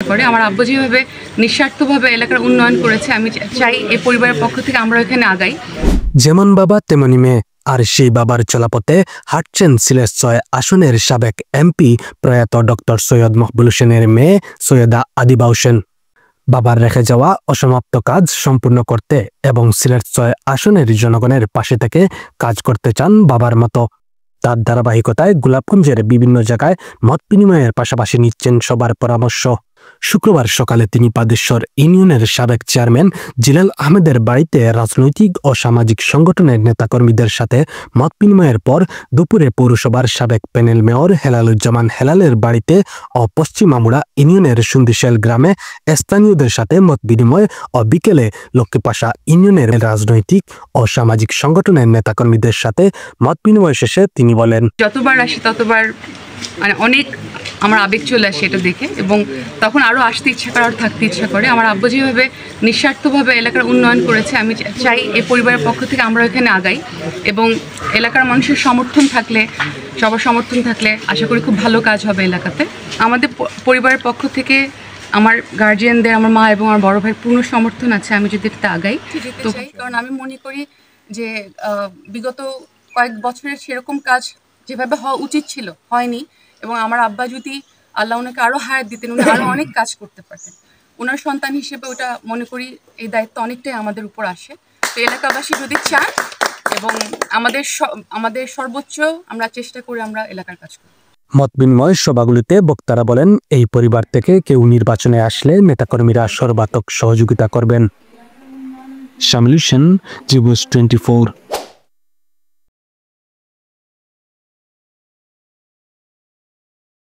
করে আমার আব্বু যেভাবে নিঃস্বার্থভাবে এলাকার উন্নয়ন করেছে, আমি চাই এই পরিবারের পক্ষ থেকে আমরা এখানে আগাই। যেমন বাবা তেমনি মেয়ে, আর সেই বাবার চলাপথে হাঁটছেন সিলেট ৬ আসনের সাবেক এমপি প্রয়াত ডক্টর সৈয়দ মকবুল হোসেনের মেয়ে সৈয়দা আদিবা হোসেন। বাবার রেখে যাওয়া অসমাপ্ত কাজ সম্পূর্ণ করতে এবং সিলেট ৬ আসনের জনগণের পাশে থেকে কাজ করতে চান বাবার মতো। তার ধারাবাহিকতায় গোলাপগঞ্জের বিভিন্ন জায়গায় মত বিনিময়ের পাশাপাশি নিচ্ছেন সবার পরামর্শ। শুক্রবার সকালে তিনি পাদেশ্বর ইউনিয়নের সাবেক চেয়ারম্যান জিলাল আহমেদের বাড়িতে রাজনৈতিক ও সামাজিক সংগঠনের নেতাকর্মীদের সাথে মত বিনিময়ের পর দুপুরে পৌরসভার সাবেক প্যানেল মেয়র হেলালুজ্জামান হেলালের বাড়িতে ও পশ্চিম আমুড়া ইউনিয়নের সুন্দিশেল গ্রামে স্থানীয়দের সাথে মত বিনিময় ও বিকেলে লক্ষ্মীপাশা ইউনিয়নের রাজনৈতিক ও সামাজিক সংগঠনের নেতাকর্মীদের সাথে মত বিনিময় শেষে তিনি বলেন, যতবার আসি ততবার অনেক আমার আবেগ চলে আসে এটা দেখে, এবং তখন আরও আসতে ইচ্ছা করে, আরও থাকতে ইচ্ছা করে। আমার আব্বু যেভাবে নিঃস্বার্থভাবে এলাকার উন্নয়ন করেছে, আমি চাই এই পরিবারের পক্ষ থেকে আমরা এখানে আগাই, এবং এলাকার মানুষের সমর্থন থাকলে, সবার সমর্থন থাকলে আশা করি খুব ভালো কাজ হবে এলাকাতে। আমাদের পরিবারের পক্ষ থেকে আমার গার্জিয়ানদের, আমার মা এবং আমার বড় ভাইয়ের পূর্ণ সমর্থন আছে আমি যদি এটা আগাই। তো কারণ আমি মনে করি যে বিগত কয়েক বছরের সেরকম কাজ যেভাবে হওয়া উচিত ছিল হয়নি, এবং আমার আব্বা যদি আল্লাহ ওনাকে আরও হায়াত দিতেন, উনি আরও অনেক কাজ করতে পারতেন। ওনার সন্তান হিসেবে ওটা মনে করি এই দায়িত্ব অনেকটাই আমাদের উপর আসে। তো এলাকাবাসী যদি চান এবং আমাদের সর্বোচ্চ আমরা চেষ্টা করি আমরা এলাকার কাজ করি। মত বিনিময় সভাগুলিতে বক্তারা বলেন, এই পরিবার থেকে কেউ নির্বাচনে আসলে নেতাকর্মীরা সর্বাত্মক সহযোগিতা করবেন। শামিল হোসেন, জি নিউজ 24।